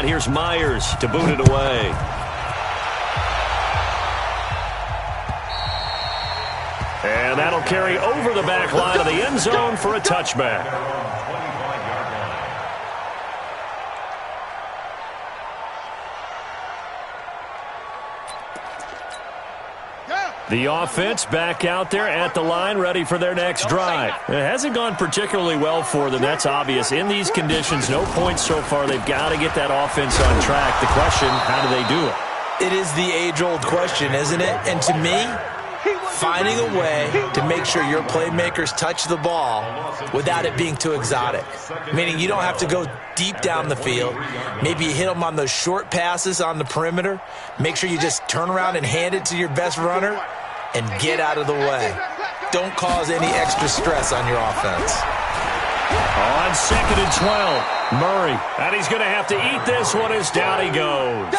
Here's Myers to boot it away. And that'll carry over the back line of the end zone for a touchback. The offense back out there at the line, ready for their next drive. It hasn't gone particularly well for them. That's obvious. In these conditions, no points so far. They've got to get that offense on track. The question, how do they do it? It is the age-old question, isn't it? And to me, finding a way to make sure your playmakers touch the ball without it being too exotic. Meaning you don't have to go deep down the field. Maybe you hit them on those short passes on the perimeter. Make sure you just turn around and hand it to your best runner and get out of the way. Don't cause any extra stress on your offense. On 2nd and 12, Murray. And he's going to have to eat this one as down he goes.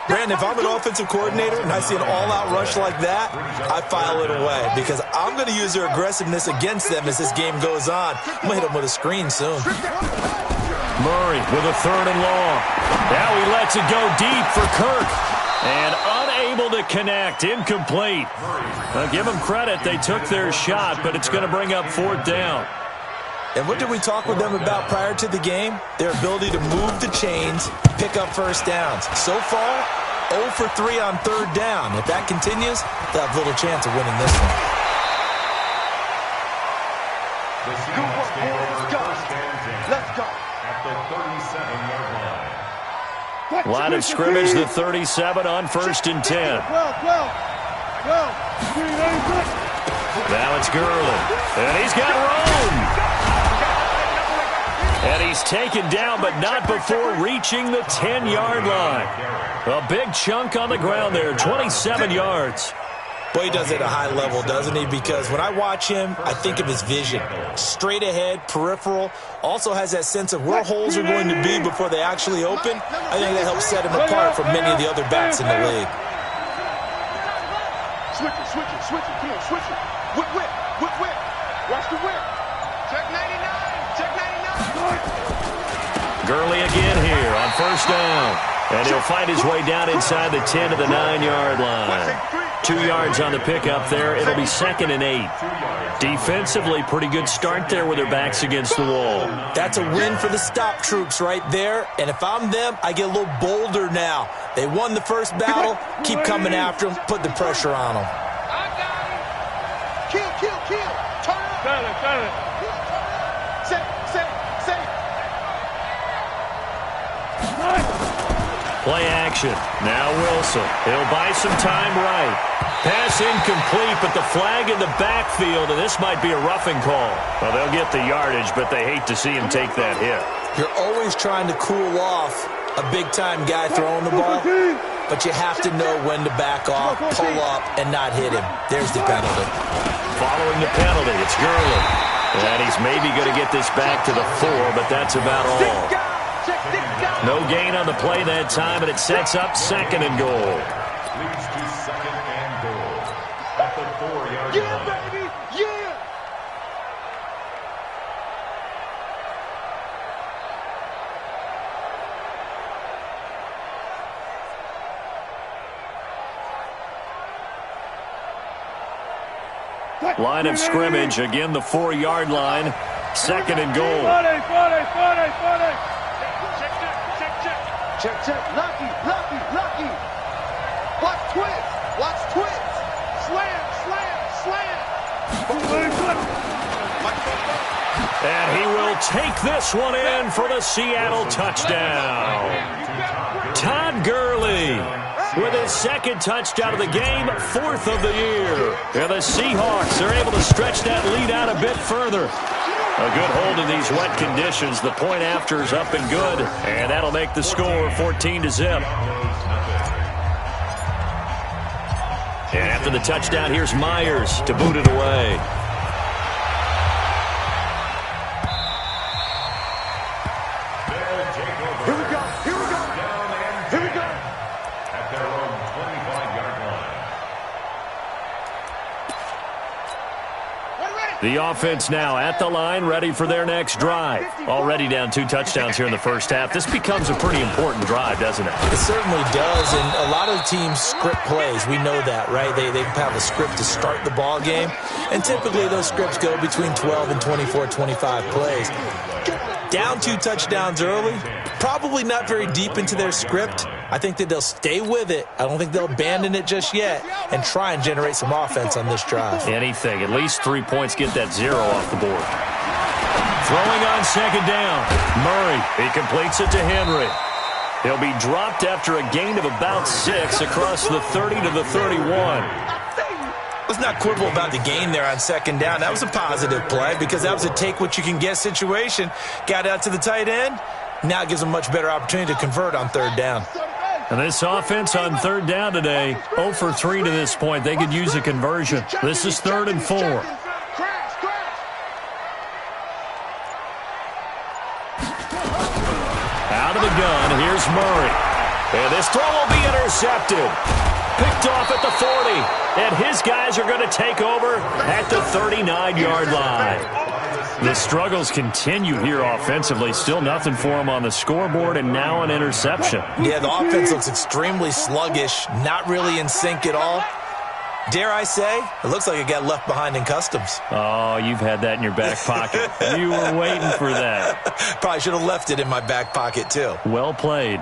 Brandon, if I'm an offensive coordinator and I see an all-out rush like that, I file it away because I'm going to use their aggressiveness against them as this game goes on. I'm going to hit them with a screen soon. Murray with a 3rd and long. Now he lets it go deep for Kirk. And unable to connect. Incomplete. I'll give them credit. They took their shot, but it's going to bring up 4th down. And what did we talk with them about prior to the game? Their ability to move the chains, pick up first downs. So far, 0 for 3 on 3rd down. If that continues, they'll have little chance of winning this one. Let's go. At the 37-yard line. Line of scrimmage, the 37 on 1st and 10. Now it's Gurley. And he's got room. And he's taken down, but not before reaching the 10-yard line. A big chunk on the ground there, 27 yards. Boy, he does it at a high level, doesn't he? Because when I watch him, I think of his vision. Straight ahead, peripheral. Also has that sense of where holes are going to be before they actually open. I think that helps set him apart from many of the other backs in the league. Switch it. Come on, switch it. Whip. Watch the whip. Check 99. Gurley again here on 1st down. And he'll find his way down inside the 10 to the 9-yard line. 2 yards on the pickup there. It'll be 2nd and 8. Defensively, pretty good start there with their backs against the wall. That's a win for the stop troops right there. And if I'm them, I get a little bolder now. They won the first battle. Keep coming after them. Put the pressure on them. I got him. Kill. Turn it. Got it. Set. Play action. Now Wilson. He'll buy some time right. Pass incomplete, but the flag in the backfield, and this might be a roughing call. Well, they'll get the yardage, but they hate to see him take that hit. You're always trying to cool off a big-time guy throwing the ball, but you have to know when to back off, pull up, and not hit him. There's the penalty. Following the penalty, it's Gurley. And he's maybe going to get this back to the 4, but that's about all. No gain on the play that time, and it sets up 2nd and goal. Leads to 2nd and goal. At the 4-yard line. Yeah, baby! Yeah! Line of scrimmage, again the 4-yard line. 2nd and goal. Check. Lucky. Watch twist. Slam. And he will take this one in for the Seattle touchdown. Todd Gurley with his 2nd touchdown of the game, 4th of the year. And the Seahawks are able to stretch that lead out a bit further. A good hold in these wet conditions. The point after is up and good, and that'll make the score 14-0. And after the touchdown, here's Myers to boot it away. Here we go. At their own 25-yard line. The offense now at the line, ready for their next drive. Already down 2 touchdowns here in the first half. This becomes a pretty important drive, doesn't it? It certainly does, and a lot of teams script plays. We know that, right? They have a script to start the ball game, and typically those scripts go between 12 and 24, 25 plays. Down 2 touchdowns early, probably not very deep into their script. I think that they'll stay with it. I don't think they'll abandon it just yet and try and generate some offense on this drive. Anything. At least 3 points, get that 0 off the board. Throwing on second down. Murray, he completes it to Henry. He'll be dropped after a gain of about 6 across the 30 to the 31. Let's not quibble about the gain there on second down. That was a positive play because that was a take-what-you-can-get situation. Got out to the tight end. Now it gives them a much better opportunity to convert on third down. And this offense on third down today, 0 for 3 to this point. They could use a conversion. This is 3rd and 4. Out of the gun, here's Murray. And this throw will be intercepted. Picked off at the 40. And his guys are going to take over at the 39-yard line. The struggles continue here offensively. Still nothing for them on the scoreboard, and now an interception. Yeah, the offense looks extremely sluggish, not really in sync at all. Dare I say, it looks like it got left behind in customs. Oh, you've had that in your back pocket. You were waiting for that. Probably should have left it in my back pocket, too. Well played.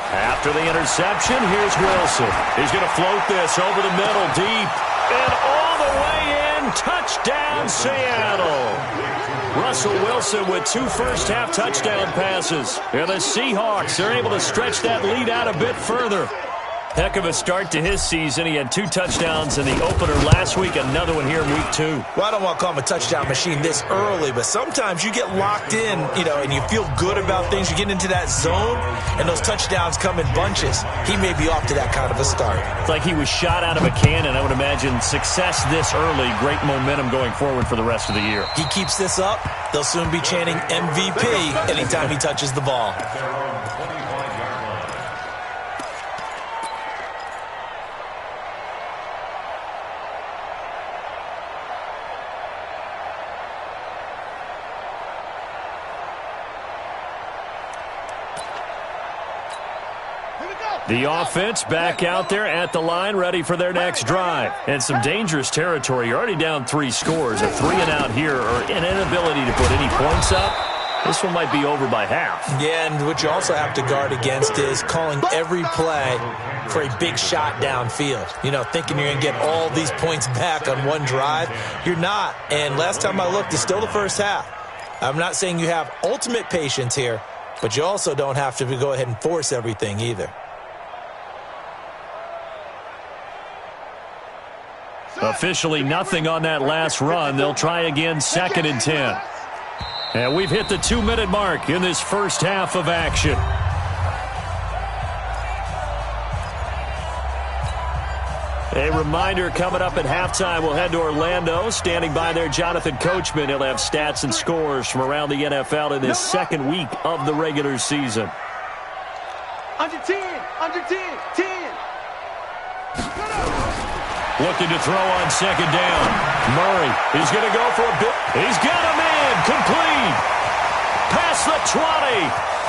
After the interception, here's Wilson. He's going to float this over the middle, deep, and all the way in. Touchdown, Seattle. Russell Wilson with 2 first-half touchdown passes. And the Seahawks are able to stretch that lead out a bit further. Heck of a start to his season. He had 2 touchdowns in the opener last week, another one here in week 2. Well, I don't want to call him a touchdown machine this early, but sometimes you get locked in, and you feel good about things. You get into that zone, and those touchdowns come in bunches. He may be off to that kind of a start. It's like he was shot out of a cannon. I would imagine success this early, great momentum going forward for the rest of the year. He keeps this up, they'll soon be chanting MVP anytime he touches the ball. The offense back out there at the line, ready for their next drive. And some dangerous territory. You're already down 3 scores. A 3-and-out here, or an inability to put any points up. This one might be over by half. Yeah, and what you also have to guard against is calling every play for a big shot downfield. Thinking you're going to get all these points back on one drive. You're not. And last time I looked, it's still the first half. I'm not saying you have ultimate patience here, but you also don't have to go ahead and force everything either. Officially nothing on that last run. They'll try again, 2nd and 10. And we've hit the 2-minute mark in this first half of action. A reminder coming up at halftime, we'll head to Orlando. Standing by there, Jonathan Coachman. He'll have stats and scores from around the NFL in this second week of the regular season. Under 10, under 10, 10. Looking to throw on second down. Murray, he's going to go for a bit. He's got him in. Complete. Past the 20.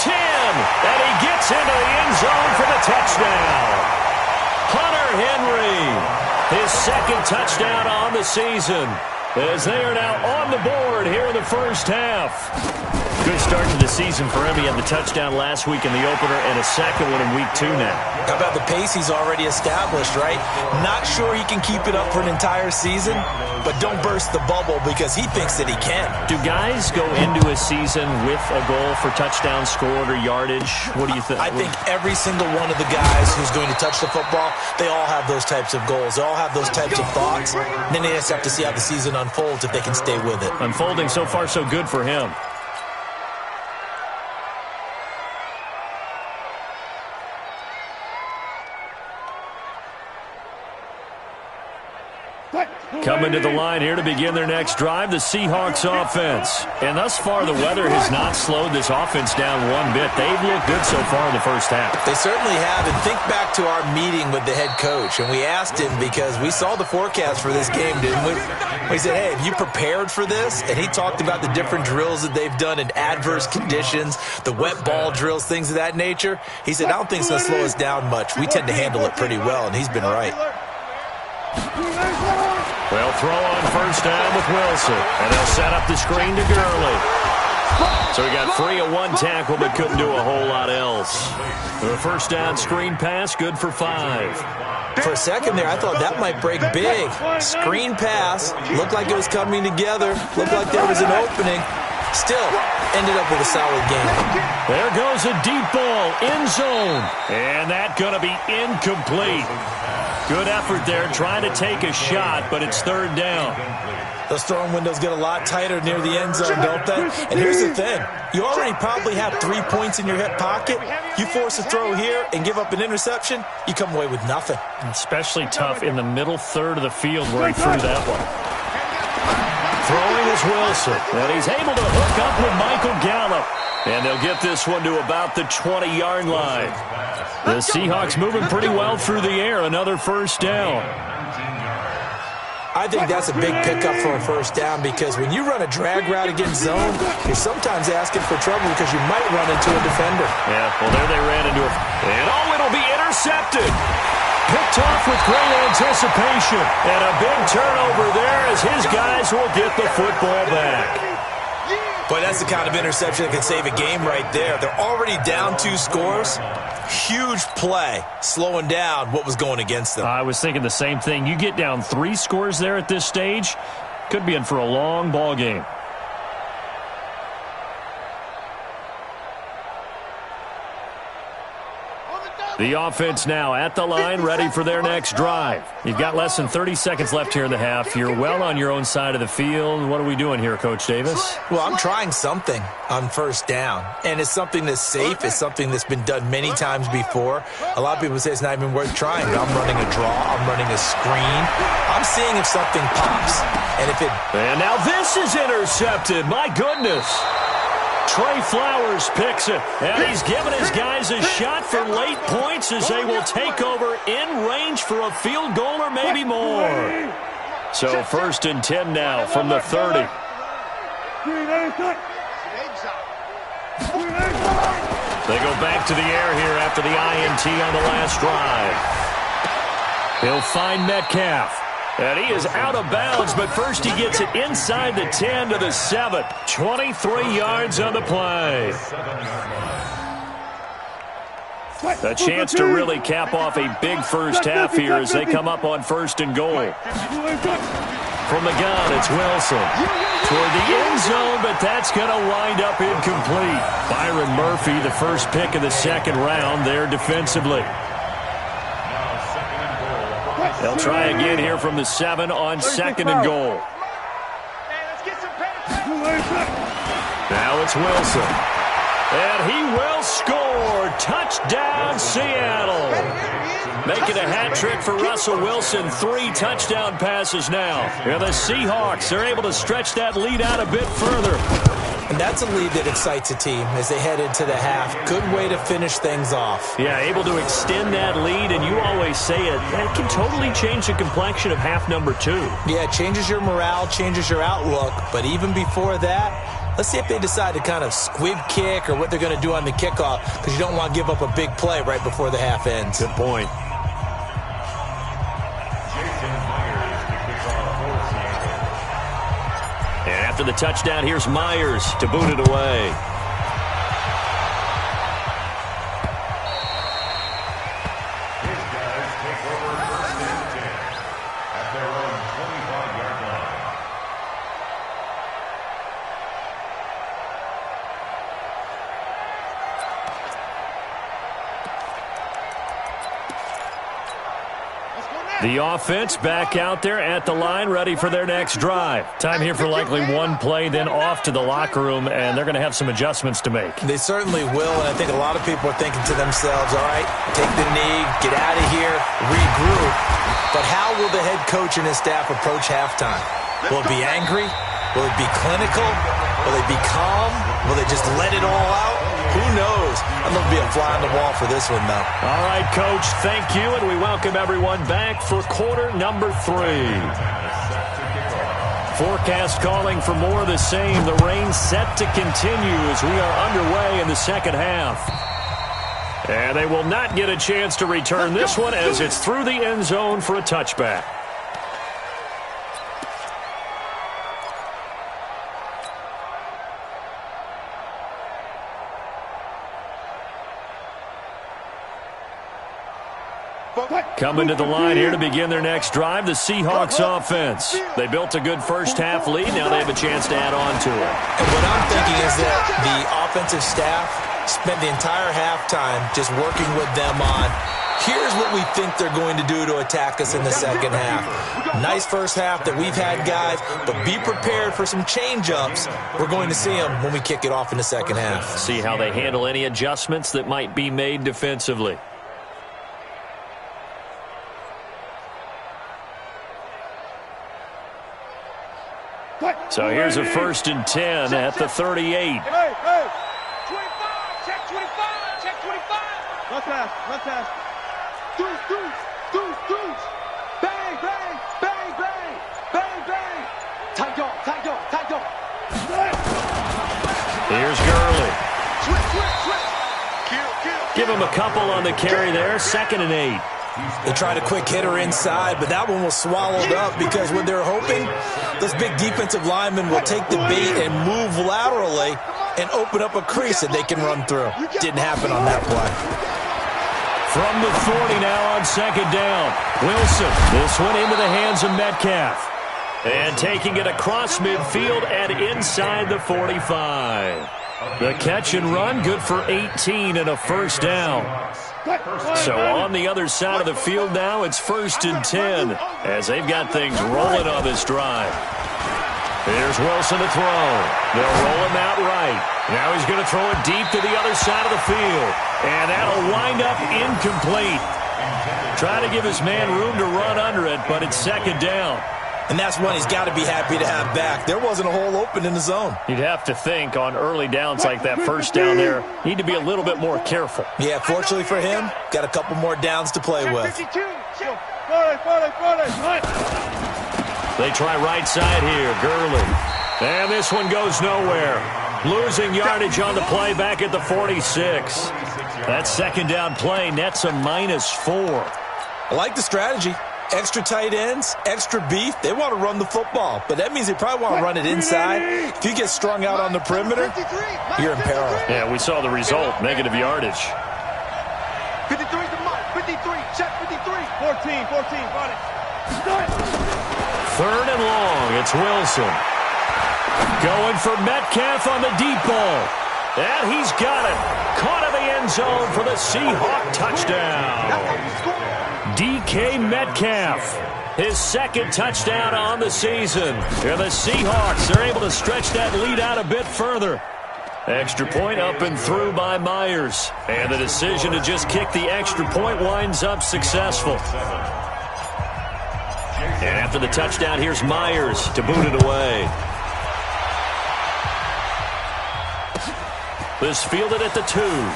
10. And he gets into the end zone for the touchdown. Hunter Henry, his 2nd touchdown on the season, as they are now on the board here in the first half. Good start to the season for him. He had the touchdown last week in the opener and a second one in week 2 now. How about the pace he's already established, right? Not sure he can keep it up for an entire season, but don't burst the bubble because he thinks that he can. Do guys go into a season with a goal for touchdown scored or yardage? What do you think? I think every single one of the guys who's going to touch the football, they all have those types of goals. They all have those types of thoughts. Then they just have to see how the season unfolds if they can stay with it. Unfolding so far so good for him. Coming to the line here to begin their next drive, the Seahawks offense. And thus far, the weather has not slowed this offense down one bit. They've looked good so far in the first half. They certainly have. And think back to our meeting with the head coach. And we asked him because we saw the forecast for this game, didn't we? We said, hey, have you prepared for this? And he talked about the different drills that they've done in adverse conditions, the wet ball drills, things of that nature. He said, I don't think it's going to slow us down much. We tend to handle it pretty well, and he's been right. They'll throw on first down with Wilson, and they'll set up the screen to Gurley. So he got free of one tackle but couldn't do a whole lot else. The first down screen pass, good for 5. For a second there, I thought that might break big. Screen pass, looked like it was coming together, looked like there was an opening. Still, ended up with a solid game. There goes a deep ball, end zone. And that's going to be incomplete. Good effort there, trying to take a shot, but it's third down. Those throwing windows get a lot tighter near the end zone, don't they? And here's the thing. You already probably have 3 points in your hip pocket. You force a throw here and give up an interception, you come away with nothing. Especially tough in the middle third of the field where he threw that one. Throwing is Wilson, and he's able to hook up with Michael Gallup. And they'll get this one to about the 20-yard line. The Seahawks moving pretty well through the air. Another first down. I think that's a big pickup for a first down because when you run a drag route against zone, you're sometimes asking for trouble because you might run into a defender. Yeah, well, there they ran into a... And, oh, it'll be intercepted. Picked off with great anticipation. And a big turnover there as his guys will get the football back. But that's the kind of interception that can save a game right there. They're already down 2 scores. Huge play, slowing down what was going against them. I was thinking the same thing. You get down 3 scores there at this stage, could be in for a long ball game. The offense now at the line, ready for their next drive. You've got less than 30 seconds left here in the half. You're well on your own side of the field. What are we doing here, Coach Davis? Well, I'm trying something on first down, and it's something that's safe. It's something that's been done many times before. A lot of people say it's not even worth trying, but I'm running a draw. I'm running a screen. I'm seeing if something pops. And now this is intercepted. My goodness. Trey Flowers picks it, and he's giving his guys a shot for late points as they will take over in range for a field goal or maybe more. So first and 10 now from the 30. They go back to the air here after the INT on the last drive. He'll find Metcalf. And he is out of bounds, but first he gets it inside the 10 to the 7. 23 yards on the play. A chance to really cap off a big first half here as they come up on first and goal. From the gun, it's Wilson. Toward the end zone, but that's going to wind up incomplete. Byron Murphy, the first pick of the second round there defensively. They'll try again here from the 7 on second and goal. Now it's Wilson. And he will score. Touchdown, Seattle. Making a hat trick for Russell Wilson. 3 touchdown passes now. And the Seahawks are able to stretch that lead out a bit further. And that's a lead that excites a team as they head into the half. Good way to finish things off. Yeah, able to extend that lead, and you always say it can totally change the complexion of half number 2. Yeah, it changes your morale, changes your outlook. But even before that, let's see if they decide to kind of squib kick or what they're going to do on the kickoff, because you don't want to give up a big play right before the half ends. Good point. And after the touchdown, here's Myers to boot it away. The offense back out there at the line, ready for their next drive. Time here for likely one play, then off to the locker room, and they're going to have some adjustments to make. They certainly will, and I think a lot of people are thinking to themselves, all right, take the knee, get out of here, regroup. But how will the head coach and his staff approach halftime? Will it be angry? Will it be clinical? Will they be calm? Will they just let it all out? Who knows? I'd love to be a fly on the wall for this one, though. All right, Coach, thank you, and we welcome everyone back for quarter number 3. Forecast calling for more of the same. The rain set to continue as we are underway in the second half. And they will not get a chance to return this one as it's through the end zone for a touchback. Coming to the line here to begin their next drive, the Seahawks offense. They built a good first-half lead. Now they have a chance to add on to it. And what I'm thinking is that the offensive staff spent the entire halftime just working with them on, here's what we think they're going to do to attack us in the second half. Nice first half that we've had, guys, but be prepared for some change-ups. We're going to see them when we kick it off in the second half. See how they handle any adjustments that might be made defensively. So here's a 1st and 10 at the 38. Hey, 25, check 25, check 25. Run pass. Deuce. Bang, bang, bang, bang, bang, bang. Tight dog. Here's Gurley. Switch. Kill. Give him a couple on the carry there, 2nd and 8. They tried a quick hitter inside, but that one was swallowed up because when they're hoping, those big defensive linemen will take the bait and move laterally and open up a crease that they can run through. Didn't happen on that play. From the 40 now on 2nd down. Wilson, this one into the hands of Metcalf. And taking it across midfield and inside the 45. The catch and run, good for 18 and a 1st down. So on the other side of the field now, it's 1st and 10 as they've got things rolling on this drive. Here's Wilson to throw. They'll roll him out right. Now he's going to throw it deep to the other side of the field. And that'll wind up incomplete. Trying to give his man room to run under it, but it's 2nd down. And that's one he's got to be happy to have back. There wasn't a hole open in the zone. You'd have to think on early downs like that 1st down there, need to be a little bit more careful. Yeah, fortunately for him, got a couple more downs to play with. They try right side here, Gurley. And this one goes nowhere. Losing yardage on the play back at the 46. That 2nd down play nets a -4. I like the strategy. Extra tight ends, extra beef. They want to run the football, but that means they probably want to run it inside. If you get strung out on the perimeter, you're in peril. Yeah, we saw the result, negative yardage. 53 to Mike, 53, check 53. 14, got it. 3rd and long, it's Wilson. Going for Metcalf on the deep ball. And he's got it. Caught in the end zone for the Seahawk touchdown. DK Metcalf, his 2nd touchdown on the season. And the Seahawks are able to stretch that lead out a bit further. Extra point up and through by Myers. And the decision to just kick the extra point winds up successful. And after the touchdown, here's Myers to boot it away. This fielded at the 2.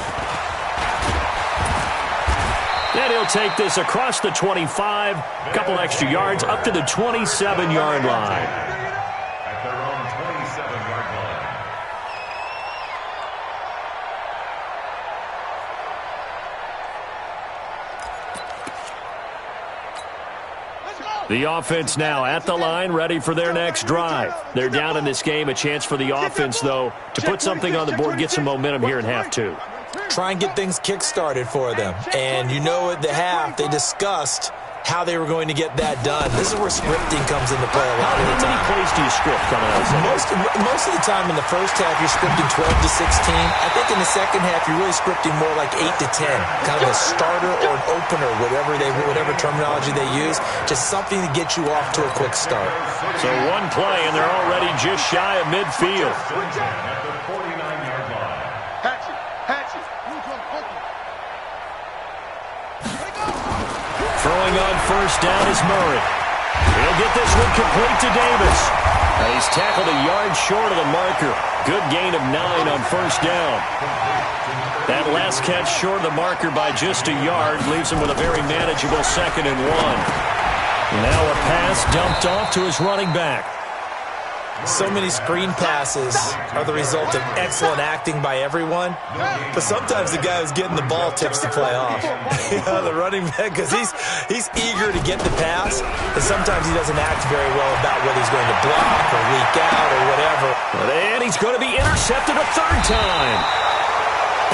And he'll take this across the 25, a couple extra yards up to the 27-yard line. At their own 27-yard line. The offense now at the line, ready for their next drive. They're down in this game. A chance for the offense, though, to put something on the board, get some momentum here in half 2. Try and get things kick-started for them. And you know at the half, they discussed how they were going to get that done. This is where scripting comes into play a lot of the time. How many plays do you script coming out of that? Most of the time in the first half, you're scripting 12 to 16. I think in the second half, you're really scripting more like 8 to 10. Kind of a starter or an opener, whatever terminology they use. Just something to get you off to a quick start. So one play, and they're already just shy of midfield. Throwing on first down is Murray. He'll get this one complete to Davis. He's tackled a yard short of the marker. Good gain of 9 on first down. That last catch short of the marker by just a yard leaves him with a very manageable 2nd and 1. Now a pass dumped off to his running back. So many screen passes are the result of excellent acting by everyone, but sometimes the guy who's getting the ball tips the play off. The running back, because he's eager to get the pass, and sometimes he doesn't act very well about whether he's going to block or leak out or whatever. And he's going to be intercepted a 3rd time.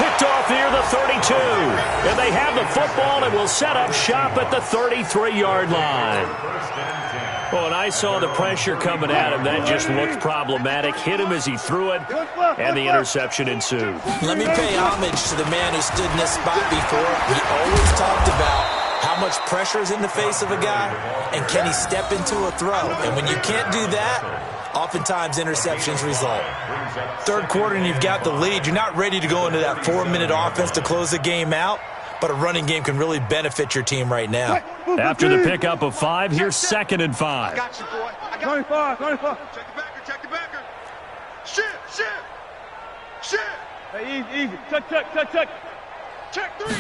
Picked off near the 32. And they have the football and will set up shop at the 33-yard line. Well, and I saw the pressure coming at him. That just looked problematic. Hit him as he threw it, and the interception ensued. Let me pay homage to the man who stood in this spot before. He always talked about how much pressure is in the face of a guy, and can he step into a throw. And when you can't do that, oftentimes interceptions result. 3rd quarter and you've got the lead. You're not ready to go into that 4-minute offense to close the game out, but a running game can really benefit your team right now. After the pickup of 5, here's 2nd and 5. I got you, boy. I got 25. Check the backer. Shift. Hey, easy. Check. Check 3.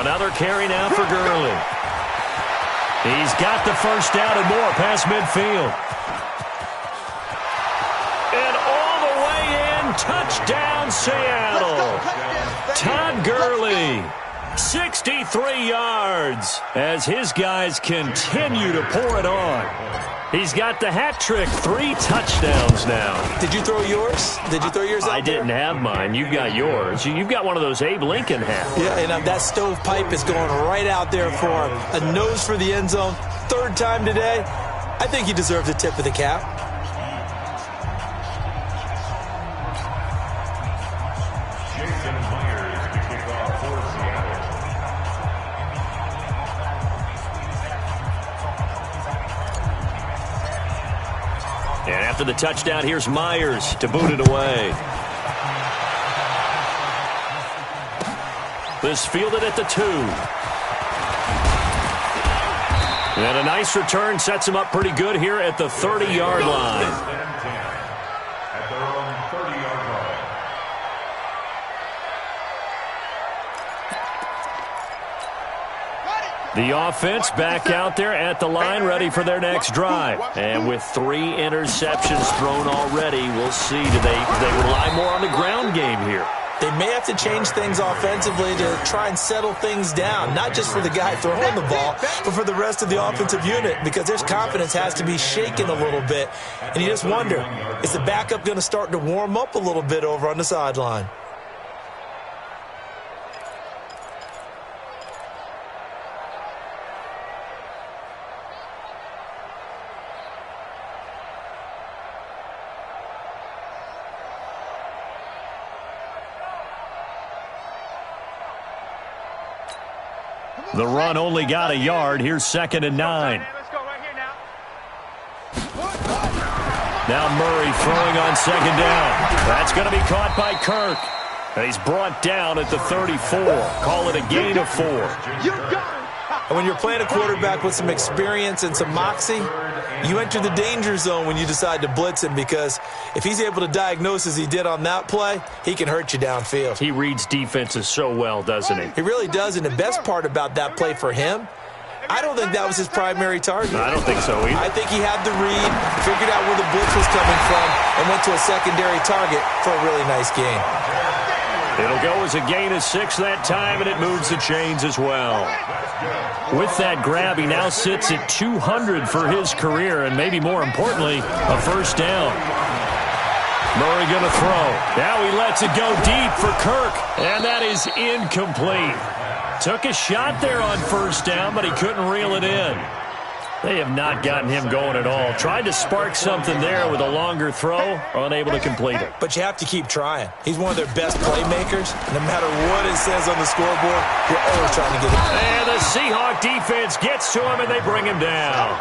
Another carry now for Gurley. He's got the first down and more past midfield. And all the way in, touchdown Seattle. Todd Gurley, 63 yards as his guys continue to pour it on. He's got the hat trick, 3 touchdowns now. Did you throw yours? Did you throw yours out I didn't have mine. You've got yours. You've got one of those Abe Lincoln hats. Yeah, and that stovepipe is going right out there for him. A nose for the end zone. 3rd time today. I think he deserves a tip of the cap. And after the touchdown, here's Myers to boot it away. This fielded at the 2. And a nice return sets him up pretty good here at the 30-yard line. At their own 30-yard line. The offense back out there at the line, ready for their next drive. And with 3 interceptions thrown already, we'll see. Do they rely more on the ground game here? They may have to change things offensively to try and settle things down, not just for the guy throwing the ball, but for the rest of the offensive unit, because their confidence has to be shaken a little bit. And you just wonder, is the backup going to start to warm up a little bit over on the sideline? The run only got a yard. Here's 2nd and 9. Let's go right here now. Now Murray throwing on 2nd down. That's going to be caught by Kirk. And he's brought down at the 34. Call it a gain of 4. And when you're playing a quarterback with some experience and some moxie, you enter the danger zone when you decide to blitz him, because if he's able to diagnose as he did on that play, he can hurt you downfield. He reads defenses so well, doesn't he? He really does, and the best part about that play for him, I don't think that was his primary target. I don't think so either. I think he had the read, figured out where the blitz was coming from, and went to a secondary target for a really nice gain. It'll go as a gain of 6 that time, and it moves the chains as well. With that grab, he now sits at 200 for his career, and maybe more importantly, a first down. Murray going to throw. Now he lets it go deep for Kirk, and that is incomplete. Took a shot there on first down, but he couldn't reel it in. They have not gotten him going at all. Tried to spark something there with a longer throw, unable to complete it. But you have to keep trying. He's one of their best playmakers. No matter what it says on the scoreboard, you're always trying to get it. And the Seahawk defense gets to him, and they bring him down.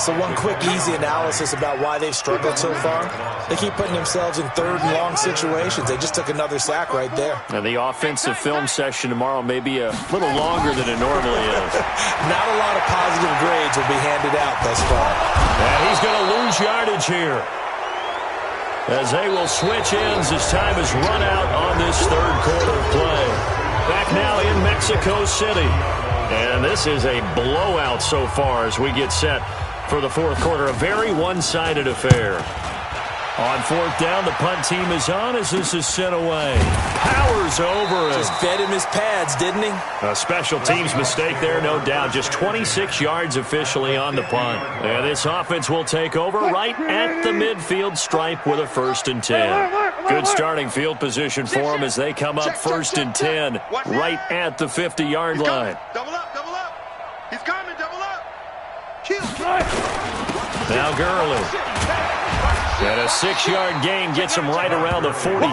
So one quick, easy analysis about why they've struggled so far. They keep putting themselves in third and long situations. They just took another sack right there. And the offensive film session tomorrow may be a little longer than it normally is. Not a lot of positive grades will be handed out thus far. And he's going to lose yardage here, as they will switch ends as time is run out on this third quarter of play. Back now in Mexico City. And this is a blowout so far as we get set for the fourth quarter. A very one-sided affair. On fourth down, the punt team is on as this is sent away. Powers over it. Just fed him his pads, didn't he? A special teams mistake there, no doubt. Just 26 yards officially on the punt. And this offense will take over right at the midfield stripe with a 1st and 10. Good starting field position for them as they come up 1st and 10 right at the 50-yard line. Double up, double up. He's coming, double up. Now Gurley. And a 6-yard gain gets him right around the 43.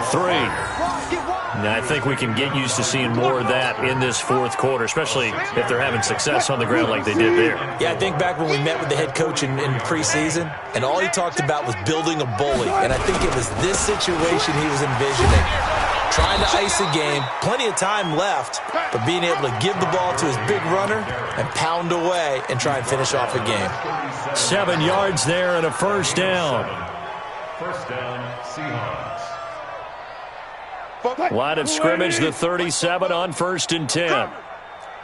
Now I think we can get used to seeing more of that in this fourth quarter, especially if they're having success on the ground like they did there. Yeah, I think back when we met with the head coach in preseason, and all he talked about was building a bully. And I think it was this situation he was envisioning. Trying to ice a game, plenty of time left, but being able to give the ball to his big runner and pound away and try and finish off a game. 7 yards there and a 1st down. First down, Seahawks. Line of scrimmage, the 37 on 1st and 10. I'll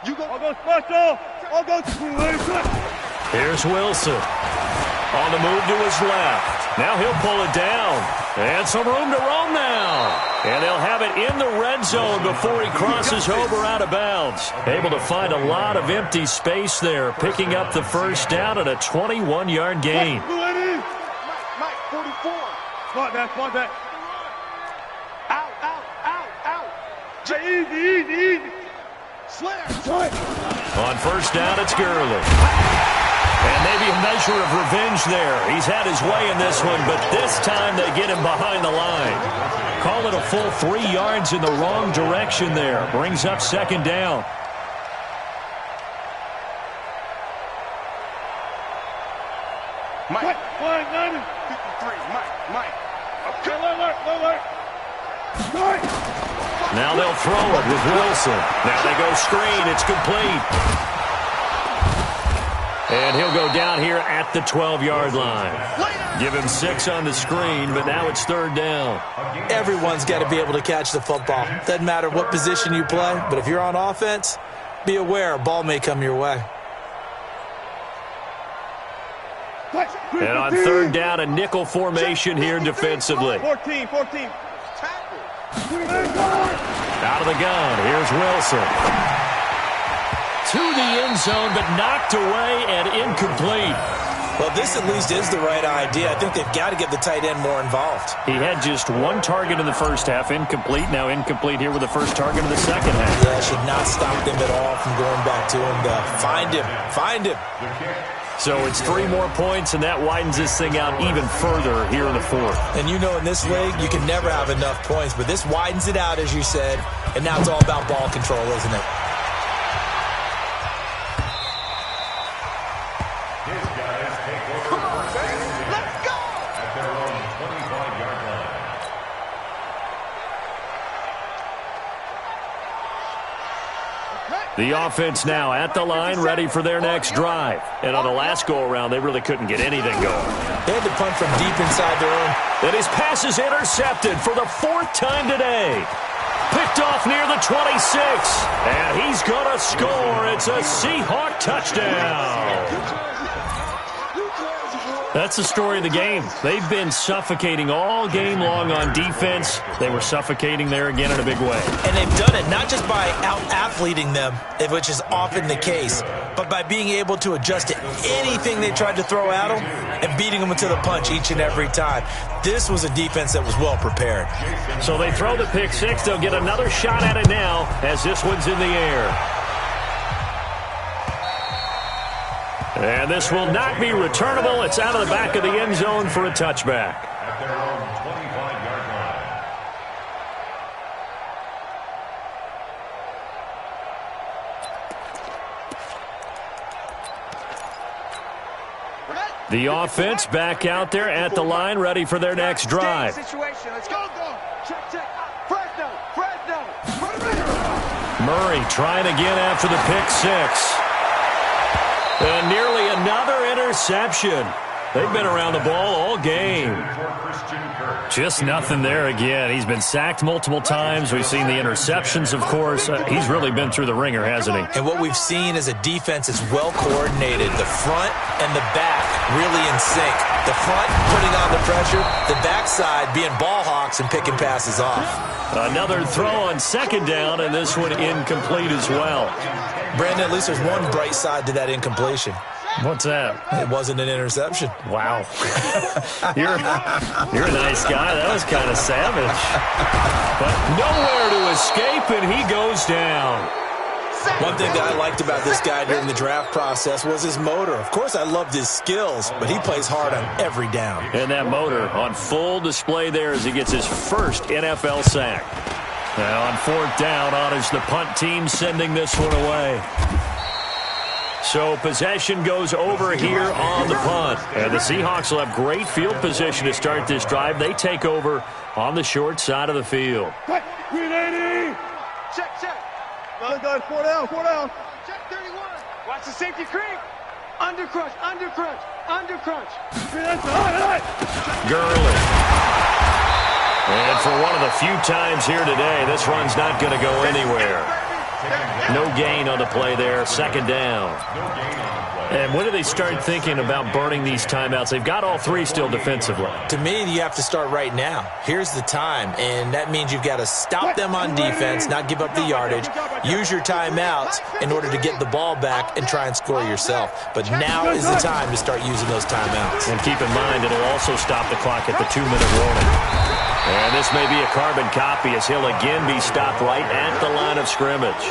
go special. I'll go Here's Wilson. On the move to his left. Now he'll pull it down. And some room to roam now. And they'll have it in the red zone before he crosses over out of bounds. Able to find a lot of empty space there, picking up the 1st down and a 21-yard gain. Mike, 44. Spot that. Out, out, out, out. Easy. Slayer. On 1st down, it's Gurley. And maybe a measure of revenge there. He's had his way in this one, but this time they get him behind the line. Call it a full 3 yards in the wrong direction there. Brings up 2nd down. Mike. 190. 53. Mike. Alert. Now they'll throw it with Wilson. Now they go screen. It's complete. And he'll go down here at the 12-yard line. Give him 6 on the screen, but now it's 3rd down. Everyone's got to be able to catch the football. Doesn't matter what position you play, but if you're on offense, be aware a ball may come your way. And on 3rd down, a nickel formation here defensively. 14. Out of the gun, here's Wilson. To the end zone, but knocked away and incomplete. Well, this at least is the right idea. I think they've got to get the tight end more involved. He had just 1 target in the first half, incomplete. Now incomplete here with the first target in the second half. Yeah, should not stop them at all from going back to him to find him. So it's 3 more points, and that widens this thing out even further here in the fourth. And you know in this league, you can never have enough points, but this widens it out, as you said, and now it's all about ball control, isn't it? The offense now at the line, ready for their next drive. And on the last go-around, they really couldn't get anything going. They had to punt from deep inside their own. And his pass is intercepted for the 4th time today. Picked off near the 26. And he's going to score. It's a Seahawk touchdown. That's the story of the game. They've been suffocating all game long on defense. They were suffocating there again in a big way. And they've done it not just by out-athleting them, which is often the case, but by being able to adjust to anything they tried to throw at them and beating them to the punch each and every time. This was a defense that was well prepared. So they throw the pick 6. They'll get another shot at it now as this one's in the air. And this will not be returnable. It's out of the back of the end zone for a touchback. At their own 25-yard line. The offense back out there at the line, ready for their next drive. Situation. Let's go. Check. Fresno. Murray trying again after the pick six. And nearly another interception. They've been around the ball all game. Just nothing there again. He's been sacked multiple times. We've seen the interceptions, of course. He's really been through the ringer, hasn't he? And what we've seen is a defense that's well coordinated. The front and the back really in sync. The front putting on the pressure, the backside being ball hawks and picking passes off. Another throw on second down, and this one incomplete as well. Brandon, at least there's one bright side to that incompletion. What's that? It wasn't an interception. Wow. You're a nice guy. That was kind of savage. But nowhere to escape, and he goes down. One thing that I liked about this guy during the draft process was his motor. Of course, I loved his skills, but he plays hard on every down. And that motor on full display there as he gets his first NFL sack. Now on fourth down, on is the punt team sending this one away. So possession goes over here on the punt. And the Seahawks will have great field position to start this drive. They take over on the short side of the field. 380. Check. Good, 4 down. Check 31. Watch the safety creep. Under crunch. Gurley. And for one of the few times here today, this run's not going to go anywhere. No gain on the play there. Second down. And when do they start thinking about burning these timeouts? They've got all three still defensively. To me, you have to start right now. Here's the time, and that means you've got to stop them on defense, not give up the yardage, use your timeouts in order to get the ball back and try and score yourself. But now is the time to start using those timeouts. And keep in mind, it'll also stop the clock at the 2-minute warning. And this may be a carbon copy as he'll again be stopped right at the line of scrimmage.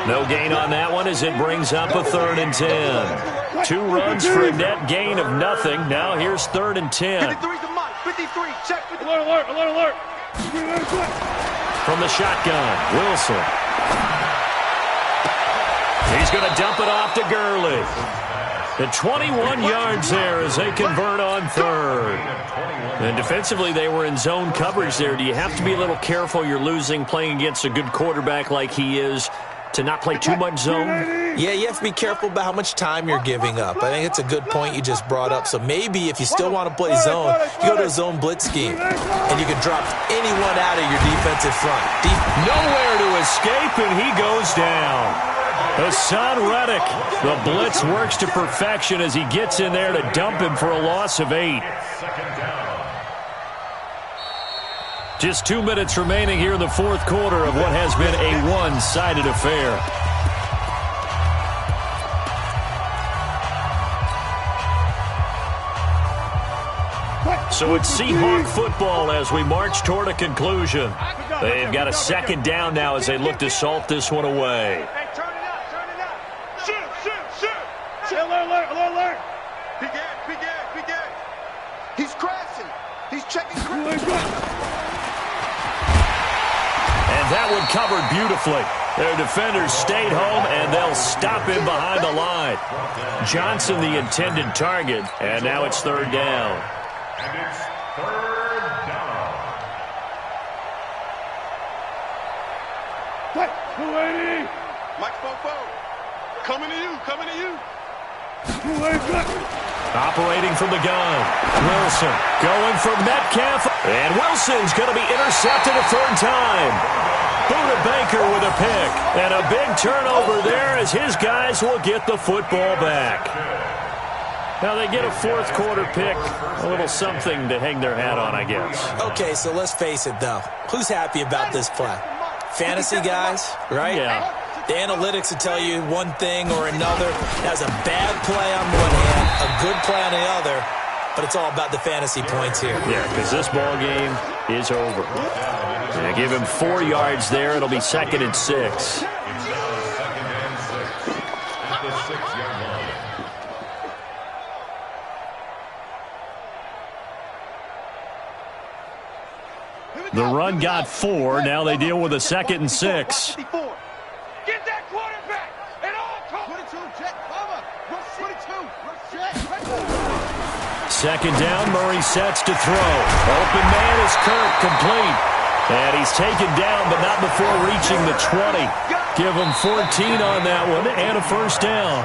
No gain on that one as it brings up a 3rd and 10. 2 runs for a net gain of nothing. Now here's 3rd and 10. 53. Check. Alert. From the shotgun, Wilson. He's going to dump it off to Gurley. The 21 yards there as they convert on 3rd. And defensively, they were in zone coverage there. Do you have to be a little careful? You're losing playing against a good quarterback like he is to not play too much zone? Yeah, you have to be careful about how much time you're giving up. I think it's a good point you just brought up. So maybe if you still want to play zone, you go to a zone blitz scheme, and you can drop anyone out of your defensive front. Nowhere to escape, and he goes down. Hassan Reddick, the blitz works to perfection as he gets in there to dump him for a loss of 8. Just 2 minutes remaining here in the fourth quarter of what has been a one-sided affair. So it's Seahawk football as we march toward a conclusion. They've got a second down now as they look to salt this one away. Hey, turn it up. Shoot. Alert. Begin. He's crashing. He's checking. And that one covered beautifully. Their defenders stayed home, and they'll stop him behind the line. Johnson, the intended target, and now it's 3rd down. And it's 3rd down. 280. Mike Fofo. Coming to you. Operating from the gun. Wilson going for Metcalf. And Wilson's going to be intercepted a 3rd time. Buda Baker with a pick. And a big turnover there as his guys will get the football back. Now they get a fourth quarter pick. A little something to hang their hat on, I guess. Okay, so let's face it, though. Who's happy about this play? Fantasy guys, right? Yeah. The analytics will tell you one thing or another. That was a bad play on one hand, a good play on the other, but it's all about the fantasy points here. Yeah, because this ball game is over. They give him 4 yards there. It'll be 2nd and 6. It's now 2nd and 6 at the 6-yard line. The run got 4. Now they deal with a 2nd and 6. Get that quarterback at all costs. 22, jet cover. 22, jet. 2nd down, Murray sets to throw. Open man is Kirk, complete. And he's taken down, but not before reaching the 20. Give him 14 on that one and a 1st down.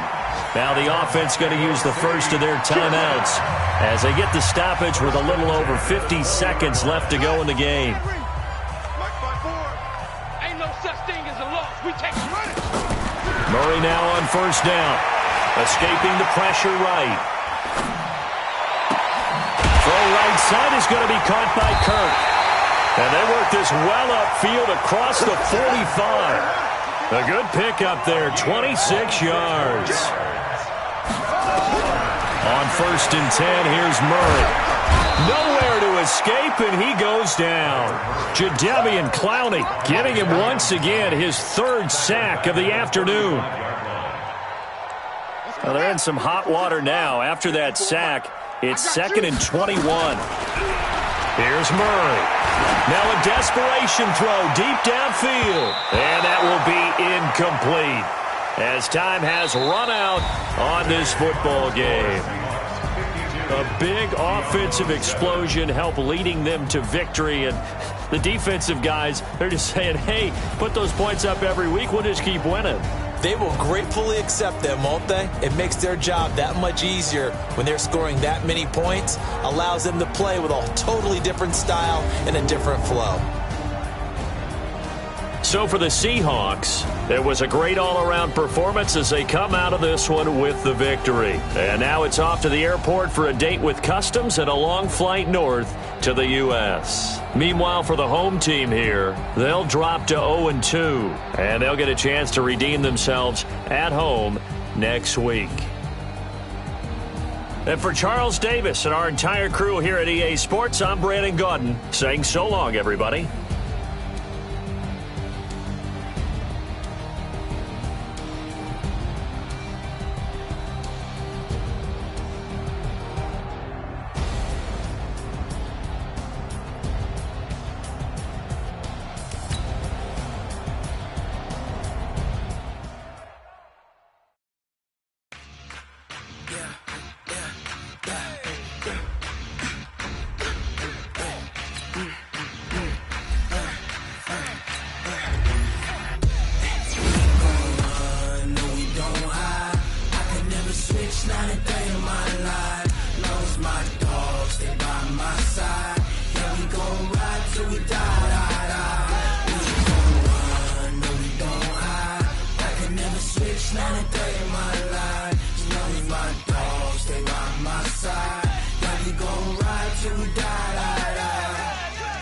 Now the offense going to use the first of their timeouts as they get the stoppage with a little over 50 seconds left to go in the game. Ain't no such thing as a loss. We take credit. Murray now on 1st down. Escaping the pressure right. Throw right side is going to be caught by Kirk. And they work this well upfield across the 45. A good pickup there, 26 yards. On 1st and 10, here's Murray. Nowhere to escape, and he goes down. Jadeveon Clowney giving him once again his 3rd sack of the afternoon. Well, they're in some hot water now. After that sack, it's 2nd and 21. Here's Murray. Now a desperation throw deep downfield. And that will be incomplete as time has run out on this football game. A big offensive explosion helped leading them to victory. And the defensive guys, they're just saying, hey, put those points up every week. We'll just keep winning. They will gratefully accept them, won't they? It makes their job that much easier when they're scoring that many points. Allows them to play with a totally different style and a different flow. So for the Seahawks, it was a great all-around performance as they come out of this one with the victory. And now it's off to the airport for a date with Customs and a long flight north to the U.S. Meanwhile, for the home team here, they'll drop to 0-2, and they'll get a chance to redeem themselves at home next week. And for Charles Davis and our entire crew here at EA Sports, I'm Brandon Gaudin saying so long, everybody.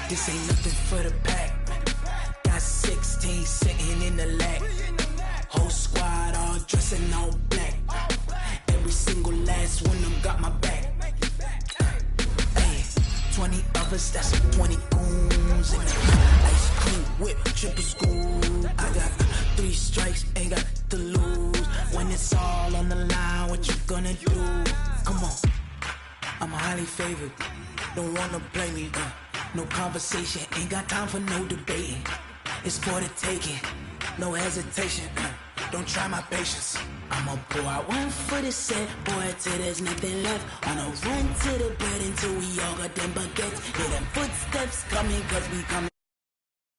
This ain't nothing for the pack. Got 16 sitting in the lag. Whole squad all dressing all black. Every single last one of them got my back. Hey, 20 of us, that's 20 goons. And ice cream whip, triple school. I got 3 strikes, ain't got to lose. When it's all on the line, what you gonna do? Come on, I'm highly favored. Don't wanna play me, no conversation, ain't got time for no debating. It's for the taking, no hesitation. Don't try my patience. I'ma pour out one for the set, boy, till there's nothing left. On a run to the bed until we all got them baguettes. Hear them footsteps coming, cause we coming.